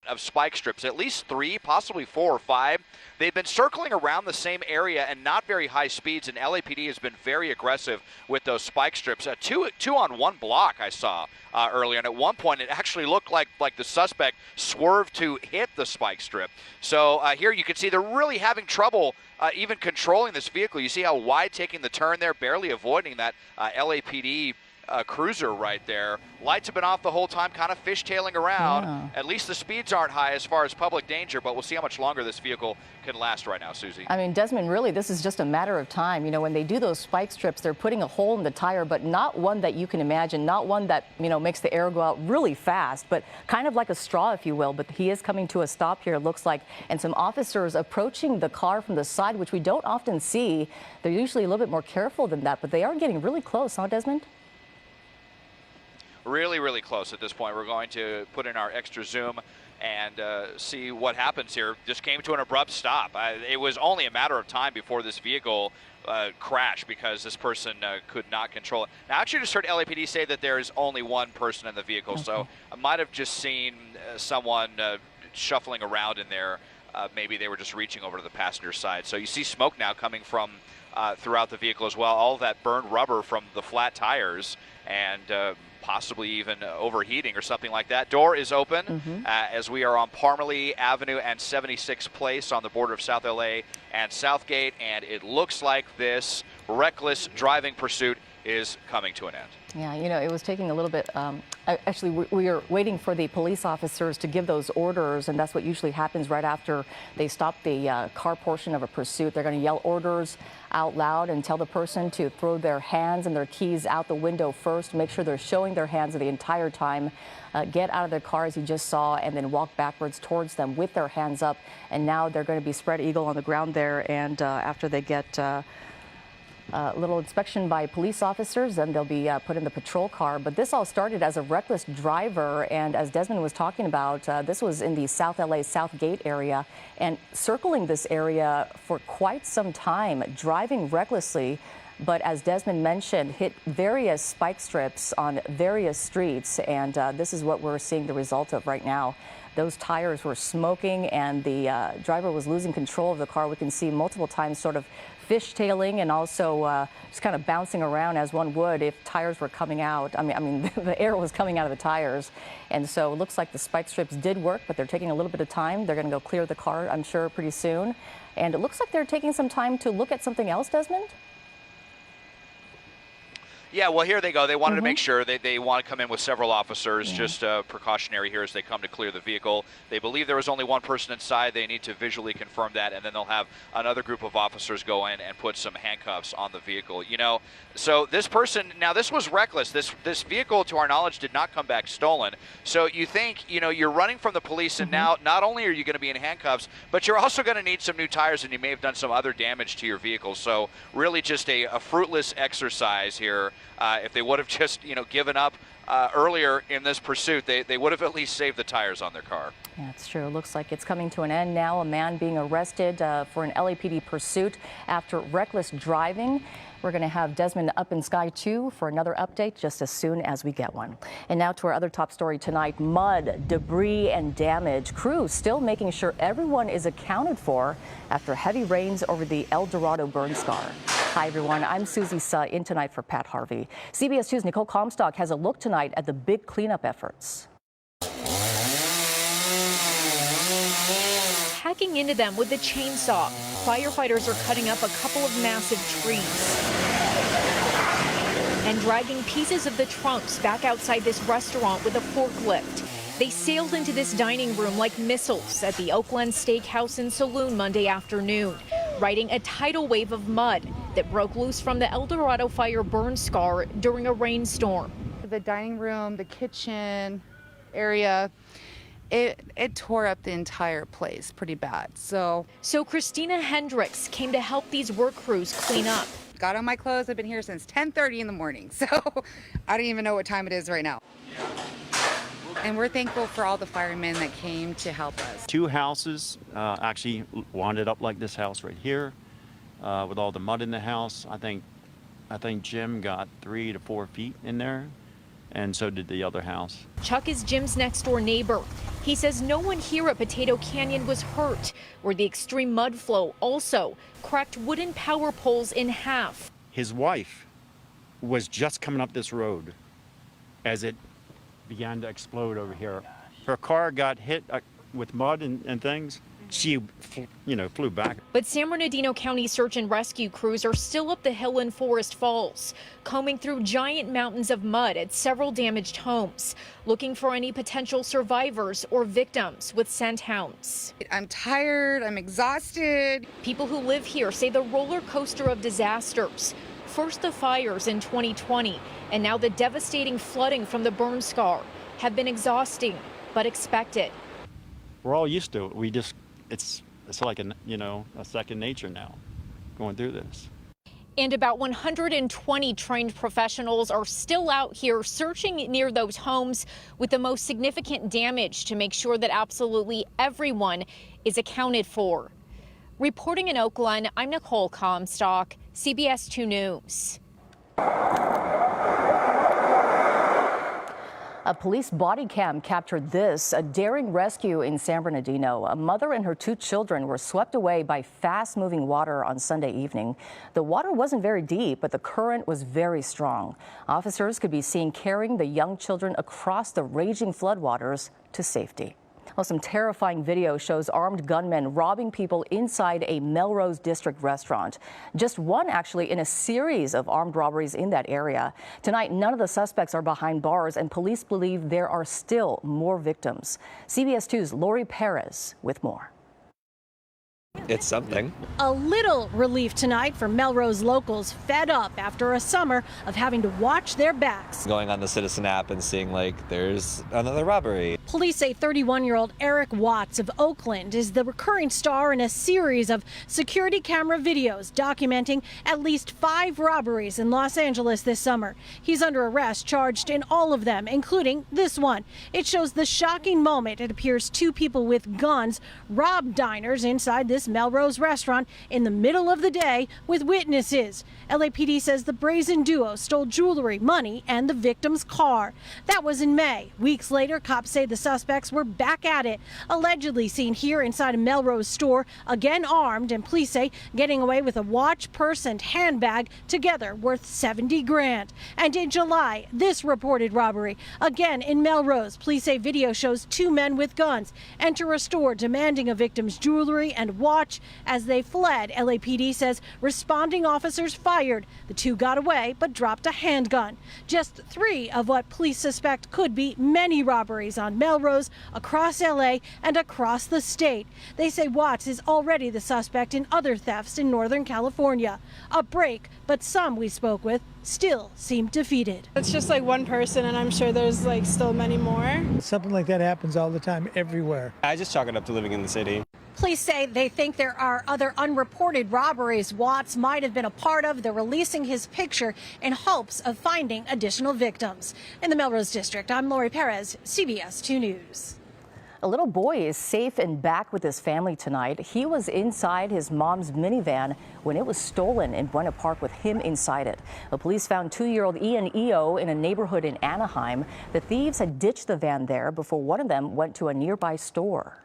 of spike strips, at least 3, possibly 4 or 5. They've been circling around the same area and not very high speeds, and LAPD has been very aggressive with those spike strips. Two on one block I saw earlier, and at one point it actually looked like the suspect swerved to hit the spike strip. So here you can see they're really having trouble even controlling this vehicle. You see how wide taking the turn there, barely avoiding that LAPD cruiser right there. Lights have been off the whole time, kind of fishtailing around. Yeah. At least the speeds aren't high as far as public danger, but we'll see how much longer this vehicle can last right now, Susie. I mean, Desmond, really, this is just a matter of time. You know, when they do those spike strips, they're putting a hole in the tire, but not one that you can imagine, not one that, you know, makes the air go out really fast, but kind of like a straw, if you will. But he is coming to a stop here, it looks like, and some officers approaching the car from the side, which we don't often see. They're usually a little bit more careful than that, but they are getting really close, huh, Desmond? Really, really close at this point. We're going to put in our extra zoom and see what happens here. Just came to an abrupt stop. It was only a matter of time before this vehicle crashed because this person could not control it. Now, I actually just heard LAPD say that there is only one person in the vehicle, okay. So I might have just seen someone shuffling around in there. Maybe they were just reaching over to the passenger side. So you see smoke now coming from throughout the vehicle as well. All of that burned rubber from the flat tires and possibly even overheating or something like that. Door is open as we are on Parmalee Avenue and 76th Place on the border of South LA and Southgate, and it looks like this reckless driving pursuit is coming to an end. Yeah, you know, it was taking a little bit. Actually, we are waiting for the police officers to give those orders, and that's what usually happens right after they stop the car portion of a pursuit. They're going to yell orders out loud and tell the person to throw their hands and their keys out the window first. Make sure they're showing their hands the entire time. Get out of their car, as you just saw, and then walk backwards towards them with their hands up. And now they're going to be spread eagle on the ground there, and after they get a little inspection by police officers, then they'll be put in the patrol car. But this all started as a reckless driver, and as Desmond was talking about, this was in the South LA Southgate area, and circling this area for quite some time, driving recklessly. But as Desmond mentioned, hit various spike strips on various streets, and this is what we're seeing the result of right now. Those tires were smoking, and the driver was losing control of the car. We can see multiple times sort of fishtailing and also just kind of bouncing around as one would if tires were coming out. I mean, the air was coming out of the tires. And so it looks like the spike strips did work, but they're taking a little bit of time. They're going to go clear the car, I'm sure, pretty soon. And it looks like they're taking some time to look at something else, Desmond? Yeah, well, here they go. They wanted to make sure they want to come in with several officers, just precautionary here as they come to clear the vehicle. They believe there was only one person inside. They need to visually confirm that, and then they'll have another group of officers go in and put some handcuffs on the vehicle. You know, so this person, now this was reckless. This vehicle, to our knowledge, did not come back stolen. So you think, you know, you're running from the police, and now not only are you going to be in handcuffs, but you're also going to need some new tires, and you may have done some other damage to your vehicle. So really just a fruitless exercise here. If they would have just, you know, given up earlier in this pursuit, they would have at least saved the tires on their car. Yeah, it's true. It looks like it's coming to an end now. A man being arrested for an LAPD pursuit after reckless driving. We're going to have Desmond up in Sky 2 for another update just as soon as we get one. And now to our other top story tonight, mud, debris, and damage. Crews still making sure everyone is accounted for after heavy rains over the El Dorado burn scar. Hi, everyone. I'm Susie Suh in tonight for Pat Harvey. CBS 2's Nicole Comstock has a look tonight at the big cleanup efforts. Hacking into them with a chainsaw, firefighters are cutting up a couple of massive trees and dragging pieces of the trunks back outside this restaurant with a forklift. They sailed into this dining room like missiles at the Oakland Steakhouse and Saloon Monday afternoon, riding a tidal wave of mud that broke loose from the El Dorado fire burn scar during a rainstorm. The dining room, the kitchen area, it tore up the entire place pretty bad. So Christina Hendricks came to help these work crews clean up. Got on my clothes. I've been here since 10:30 in the morning. So I don't even know what time it is right now. And we're thankful for all the firemen that came to help us. 2 houses actually wound up like this house right here with all the mud in the house. I think Jim got 3 to 4 feet in there. and so did the other house. Chuck is Jim's next door neighbor. He says no one here at Potato Canyon was hurt, where the extreme mud flow also cracked wooden power poles in half. His wife was just coming up this road as it began to explode over here. Her car got hit with mud and things. She, flew back. But San Bernardino County search and rescue crews are still up the hill in Forest Falls, combing through giant mountains of mud at several damaged homes, looking for any potential survivors or victims with scent hounds. I'm tired, I'm exhausted. People who live here say the roller coaster of disasters, first the fires in 2020, and now the devastating flooding from the burn scar, have been exhausting but expected. We're all used to it. It's like a second nature now, going through this. And about 120 trained professionals are still out here searching near those homes with the most significant damage to make sure that absolutely everyone is accounted for. Reporting in Oakland, I'm Nicole Comstock, CBS 2 News. A police body cam captured this, a daring rescue in San Bernardino. A mother and her 2 children were swept away by fast-moving water on Sunday evening. The water wasn't very deep, but the current was very strong. Officers could be seen carrying the young children across the raging floodwaters to safety. Well, some terrifying video shows armed gunmen robbing people inside a Melrose District restaurant. Just one, actually, in a series of armed robberies in that area. Tonight, none of the suspects are behind bars, and police believe there are still more victims. CBS 2's Lori Perez with more. It's something. A little relief tonight for Melrose locals fed up after a summer of having to watch their backs. Going on the Citizen app and seeing there's another robbery. Police say 31-year-old Eric Watts of Oakland is the recurring star in a series of security camera videos documenting at least 5 robberies in Los Angeles this summer. He's under arrest, charged in all of them, including this one. It shows the shocking moment it appears 2 people with guns robbed diners inside this Melrose restaurant in the middle of the day with witnesses. LAPD says the brazen duo stole jewelry, money, and the victim's car. That was in May. Weeks later, cops say the suspects were back at it, allegedly seen here inside a Melrose store, again armed, and police say getting away with a watch, purse, and handbag together worth $70 grand. And in July, this reported robbery, again in Melrose. Police say video shows 2 men with guns enter a store demanding a victim's jewelry and watch. As they fled, LAPD says responding officers fired. The 2 got away but dropped a handgun. Just 3 of what police suspect could be many robberies on Melrose, across LA, and across the state. They say Watts is already the suspect in other thefts in Northern California. A break, but some we spoke with still seem defeated. It's just one person, and I'm sure there's still many more. Something like that happens all the time, everywhere. I just chalk it up to living in the city. Police say they think there are other unreported robberies Watts might have been a part of. They're releasing his picture in hopes of finding additional victims. In the Melrose District, I'm Lori Perez, CBS 2 News. A little boy is safe and back with his family tonight. He was inside his mom's minivan when it was stolen in Buena Park with him inside it. The police found 2-year-old Ian Eo in a neighborhood in Anaheim. The thieves had ditched the van there before one of them went to a nearby store.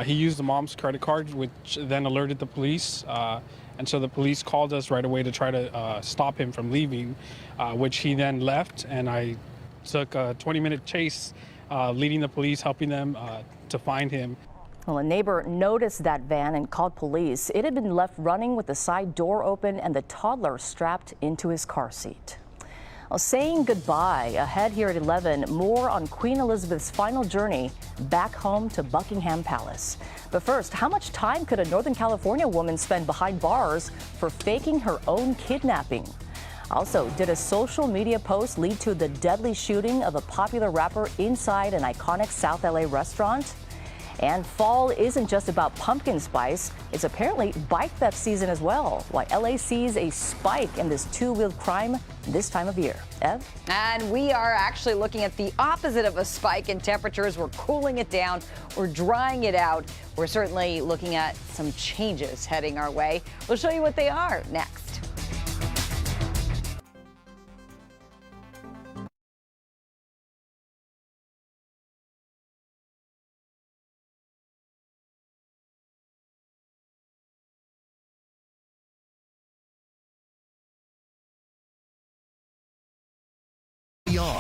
He used the mom's credit card, which then alerted the police. And so the police called us right away to try to stop him from leaving, which he then left. And I took a 20-minute chase, leading the police, helping them to find him. Well, a neighbor noticed that van and called police. It had been left running with the side door open and the toddler strapped into his car seat. Well, saying goodbye ahead here at 11. More on Queen Elizabeth's final journey back home to Buckingham Palace. But first, how much time could a Northern California woman spend behind bars for faking her own kidnapping? Also, did a social media post lead to the deadly shooting of a popular rapper inside an iconic South LA restaurant? And fall isn't just about pumpkin spice. It's apparently bike theft season as well. Why LA sees a spike in this two-wheeled crime this time of year. Ev? And we are actually looking at the opposite of a spike in temperatures. We're cooling it down. We're drying it out. We're certainly looking at some changes heading our way. We'll show you what they are next.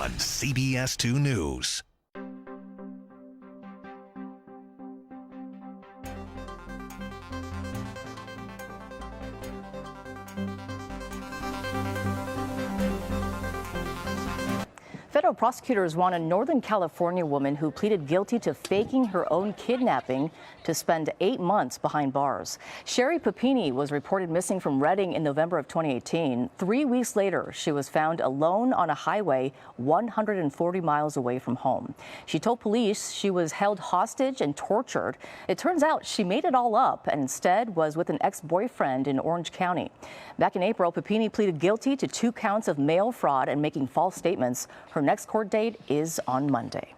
on CBS 2 News. Federal prosecutors want a Northern California woman who pleaded guilty to faking her own kidnapping to spend 8 months behind bars. Sherry Papini was reported missing from Redding in November of 2018. 3 weeks later, she was found alone on a highway 140 miles away from home. She told police she was held hostage and tortured. It turns out she made it all up and instead was with an ex-boyfriend in Orange County. Back in April, Papini pleaded guilty to 2 counts of mail fraud and making false statements. Her next court date is on Monday.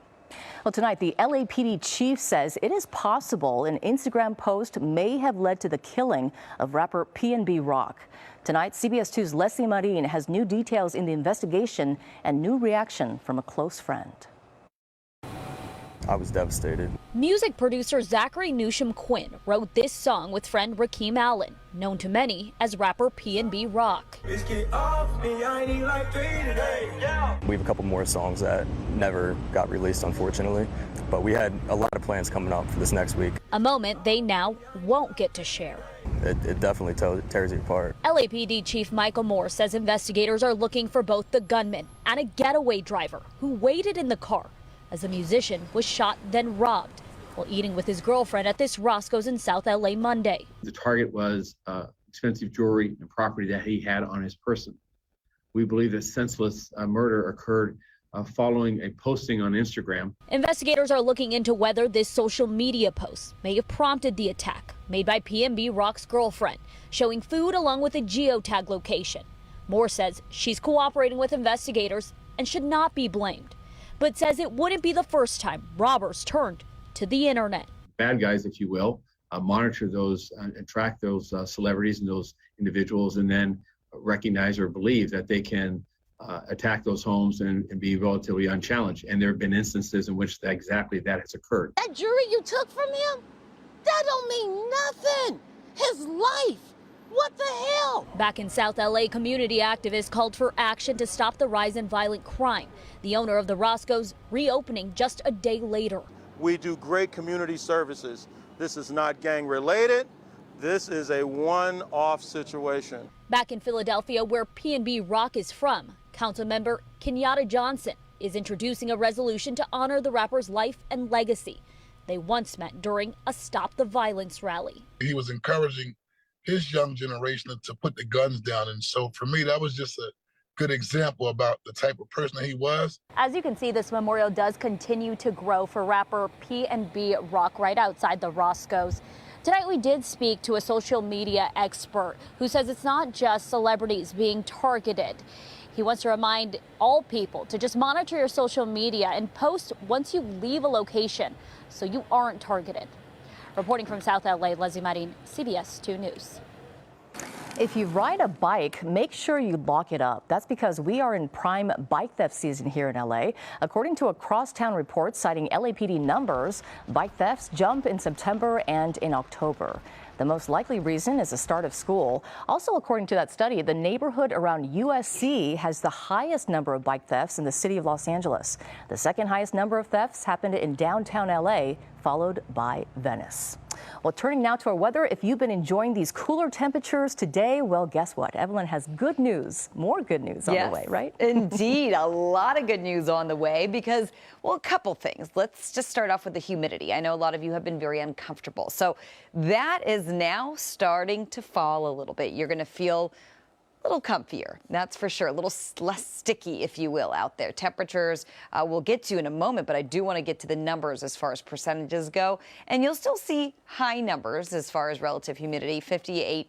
Well, tonight, the LAPD chief says it is possible an Instagram post may have led to the killing of rapper PNB Rock. Tonight, CBS 2's Leslie Marin has new details in the investigation and new reaction from a close friend. I was devastated. Music producer Zachary Newsham Quinn wrote this song with friend Rakeem Allen, known to many as rapper PNB Rock. We have a couple more songs that never got released, unfortunately, but we had a lot of plans coming up for this next week. A moment they now won't get to share. It definitely tears you apart. LAPD Chief Michael Moore says investigators are looking for both the gunman and a getaway driver who waited in the car as the musician was shot then robbed while eating with his girlfriend at this Roscoe's in South LA Monday. The target was expensive jewelry and property that he had on his person. We believe that senseless murder occurred following a posting on Instagram. Investigators are looking into whether this social media post may have prompted the attack made by PNB Rock's girlfriend, showing food along with a geotag location. Moore says she's cooperating with investigators and should not be blamed, but says it wouldn't be the first time robbers turned to the internet. Bad guys, if you will, monitor those and track those celebrities and those individuals, and then recognize or believe that they can attack those homes and be relatively unchallenged. And there have been instances in which exactly that has occurred. That jewelry you took from him, that don't mean nothing. His life. What the hell? Back in South LA, community activists called for action to stop the rise in violent crime. The owner of the Roscoe's reopening just a day later. We do great community services. This is not gang related. This is a one-off situation. Back in Philadelphia, where PNB Rock is from, Councilmember Kenyatta Johnson is introducing a resolution to honor the rapper's life and legacy. They once met during a Stop the Violence rally. He was encouraging his young generation to put the guns down. And so for me, that was just a good example about the type of person that he was. As you can see, this memorial does continue to grow for rapper PNB Rock right outside the Roscoe's. Tonight, we did speak to a social media expert who says it's not just celebrities being targeted. He wants to remind all people to just monitor your social media and post once you leave a location so you aren't targeted. Reporting from South LA, Leslie Marin, CBS 2 News. If you ride a bike, make sure you lock it up. That's because we are in prime bike theft season here in LA. According to a crosstown report citing LAPD numbers, bike thefts jump in September and in October. The most likely reason is the start of school. Also, according to that study, the neighborhood around USC has the highest number of bike thefts in the city of Los Angeles. The second highest number of thefts happened in downtown LA, followed by Venice. Well, turning now to our weather, if you've been enjoying these cooler temperatures today, well, guess what? Evelyn has good news, more good news on the way, right? Indeed, a lot of good news on the way because, well, a couple things. Let's just start off with the humidity. I know a lot of you have been very uncomfortable. So that is now starting to fall a little bit. You're going to feel a little comfier, that's for sure. A little less sticky, if you will, out there. Temperatures we'll get to in a moment, but I do want to get to the numbers as far as percentages go. And you'll still see high numbers as far as relative humidity, 58%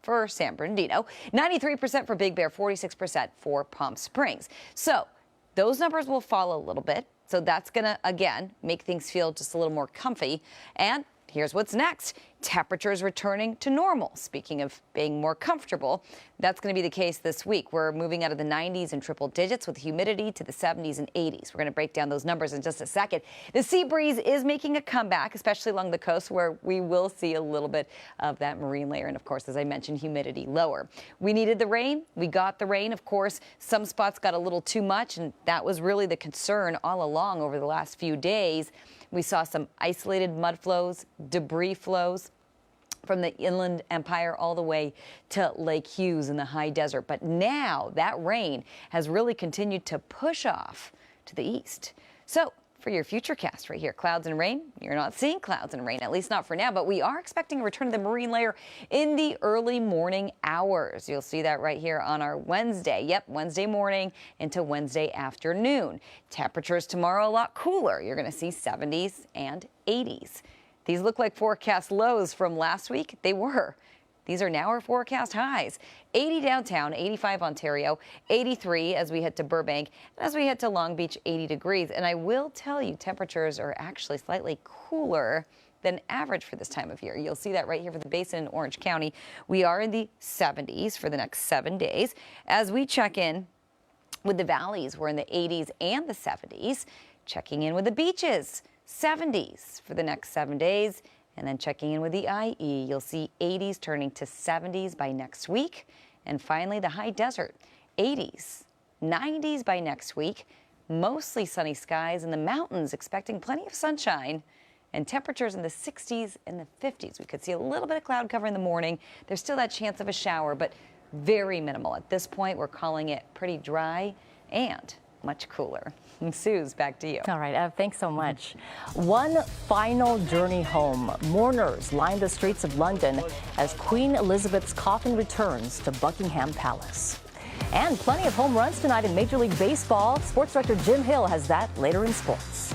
for San Bernardino, 93% for Big Bear, 46% for Palm Springs. So those numbers will fall a little bit. So that's going to, again, make things feel just a little more comfy. And here's what's next. temperatures returning to normal. Speaking of being more comfortable, that's going to be the case this week. We're moving out of the 90s and triple digits with humidity to the 70s and 80s. We're going to break down those numbers in just a second. The sea breeze is making a comeback, especially along the coast where we will see a little bit of that marine layer. And of course, as I mentioned, humidity lower. We needed the rain. We got the rain. Of course, some spots got a little too much, and that was really the concern all along over the last few days. We saw some isolated mud flows, debris flows from the Inland Empire all the way to Lake Hughes in the high desert. But now that rain has really continued to push off to the east. So for your futurecast right here, clouds and rain, you're not seeing clouds and rain, at least not for now, but we are expecting a return of the marine layer in the early morning hours. You'll see that right here on our Wednesday. Yep, Wednesday morning into Wednesday afternoon. Temperatures tomorrow a lot cooler. You're going to see 70s and 80s. These look like forecast lows from last week. They were. These are now our forecast highs. 80 downtown, 85 Ontario, 83 as we head to Burbank, and as we head to Long Beach, 80 degrees. And I will tell you, temperatures are actually slightly cooler than average for this time of year. You'll see that right here for the Basin in Orange County. We are in the 70s for the next 7 days. As we check in with the valleys, we're in the 80s and the 70s. Checking in with the beaches, 70s for the next 7 days. And then checking in with the IE, you'll see 80s turning to 70s by next week. And finally, the high desert, 80s, 90s by next week. Mostly sunny skies in the mountains, expecting plenty of sunshine and temperatures in the 60s and the 50s. We could see a little bit of cloud cover in the morning. There's still that chance of a shower, but very minimal. At this point, we're calling it pretty dry and much cooler. And Suze, back to you. All right, thanks so much. One final journey home. Mourners line the streets of London as Queen Elizabeth's coffin returns to Buckingham Palace. And plenty of home runs tonight in Major League Baseball. Sports director Jim Hill has that later in sports.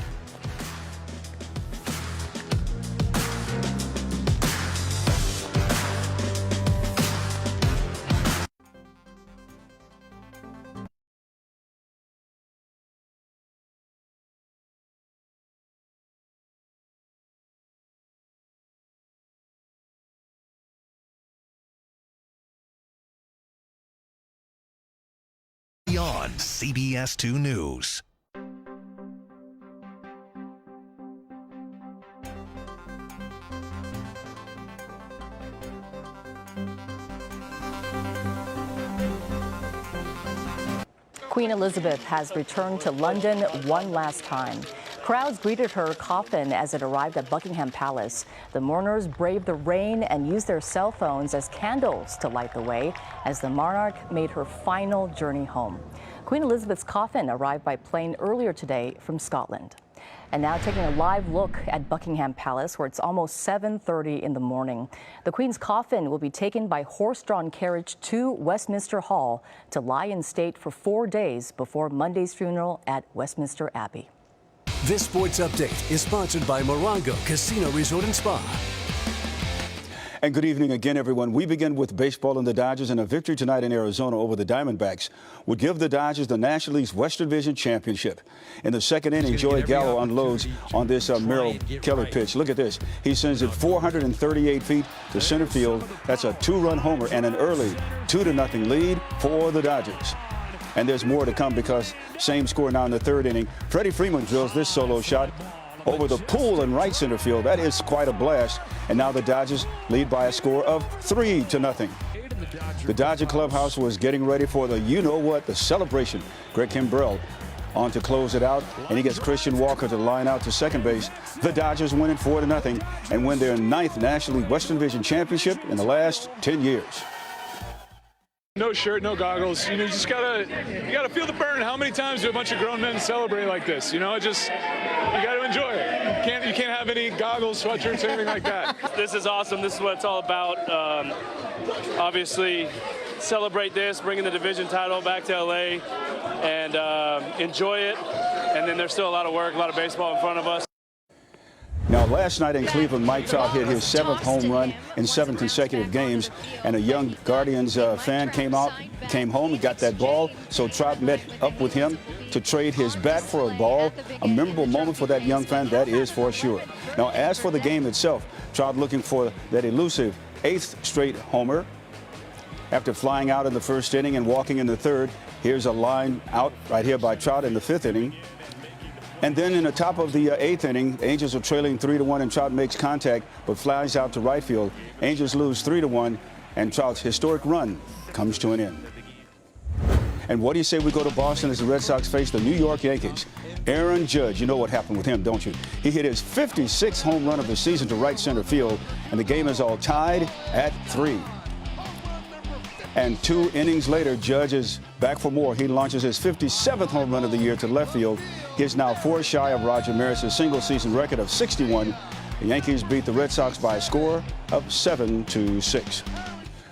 On CBS 2 News. Queen Elizabeth has returned to London one last time. Crowds greeted her coffin as it arrived at Buckingham Palace. The mourners braved the rain and used their cell phones as candles to light the way as the monarch made her final journey home. Queen Elizabeth's coffin arrived by plane earlier today from Scotland. And now taking a live look at Buckingham Palace, where it's almost 7:30 in the morning. The Queen's coffin will be taken by horse-drawn carriage to Westminster Hall to lie in state for 4 days before Monday's funeral at Westminster Abbey. This sports update is sponsored by Morongo Casino Resort and Spa. And good evening again, everyone. We begin with baseball and the Dodgers, and a victory tonight in Arizona over the Diamondbacks would give the Dodgers the National League's Western Division Championship. In the second inning, Joey Gallo unloads on this Merrill Kelly pitch. Look at this. He sends it 438 feet to center field. That's a 2-run homer and an early 2-0 lead for the Dodgers. And there's more to come because same score now in the third inning. Freddie Freeman drills this solo shot over the pool in right center field. That is quite a blast. And now the Dodgers lead by a score of 3-0. The Dodger clubhouse was getting ready for the you-know-what, the celebration. Greg Kimbrell on to close it out, and he gets Christian Walker to line out to second base. The Dodgers win it 4-0 and win their 9th National League Western Division Championship in the last 10 years. No shirt, no goggles. You gotta feel the burn. How many times do a bunch of grown men celebrate like this? You gotta enjoy it. You can't have any goggles, sweatshirts, anything like that. This is awesome. This is what it's all about. Obviously, celebrate this, bringing the division title back to LA, and enjoy it. And then there's still a lot of work, a lot of baseball in front of us. Now, last night in Cleveland, Mike Trout hit his 7th home run in 7 consecutive games, and a young Guardians fan came home and got that ball, so Trout met up with him to trade his bat for a ball. A memorable moment for that young fan, that is for sure. Now, as for the game itself, Trout looking for that elusive 8th straight homer. After flying out in the 1st inning and walking in the 3rd, here's a line out right here by Trout in the 5th inning. And then in the top of the 8th inning, the Angels are trailing 3-1, and Trout makes contact but flies out to right field. Angels lose 3-1, and Trout's historic run comes to an end. And what do you say we go to Boston as the Red Sox face the New York Yankees? Aaron Judge, you know what happened with him, don't you? He hit his 56th home run of the season to right center field, and the game is all tied at 3. And 2 innings later, Judge is back for more. He launches his 57th home run of the year to left field. He is now 4 shy of Roger Maris' single-season record of 61. The Yankees beat the Red Sox by a score of 7-6.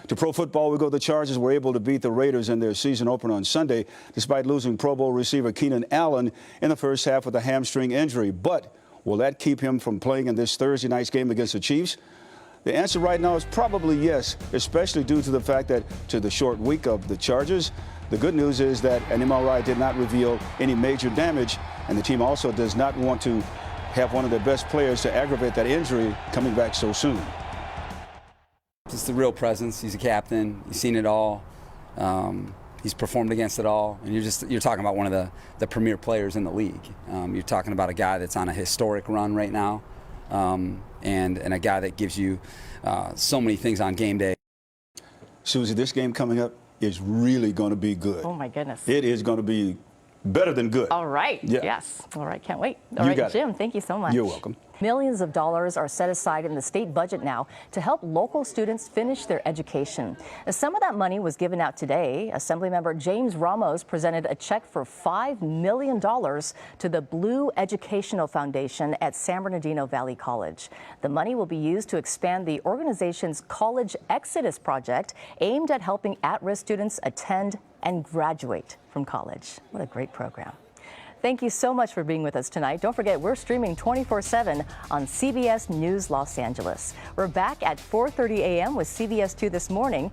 To pro football, we go. The Chargers were able to beat the Raiders in their season opener on Sunday, despite losing Pro Bowl receiver Keenan Allen in the first half with a hamstring injury. But will that keep him from playing in this Thursday night's game against the Chiefs? The answer right now is probably yes, especially due to the fact that to the short week of the Chargers. The good news is that an MRI did not reveal any major damage, and the team also does not want to have one of their best players to aggravate that injury coming back so soon. Just the real presence. He's a captain. He's seen it all. He's performed against it all, and you're talking about one of the premier players in the league. You're talking about a guy that's on a historic run right now. And a guy that gives you so many things on game day. Susie, this game coming up is really going to be good. Oh, my goodness. It is going to be better than good. All right. Yeah. Yes. All right. Can't wait. All right, Jim, thank you so much. You're welcome. Millions of dollars are set aside in the state budget now to help local students finish their education. Some of that money was given out today. Assemblymember James Ramos presented a check for $5 million to the Blue Educational Foundation at San Bernardino Valley College. The money will be used to expand the organization's College Exodus project aimed at helping at-risk students attend and graduate from college. What a great program. Thank you so much for being with us tonight. Don't forget, we're streaming 24/7 on CBS News Los Angeles. We're back at 4:30 a.m. with CBS 2 This Morning.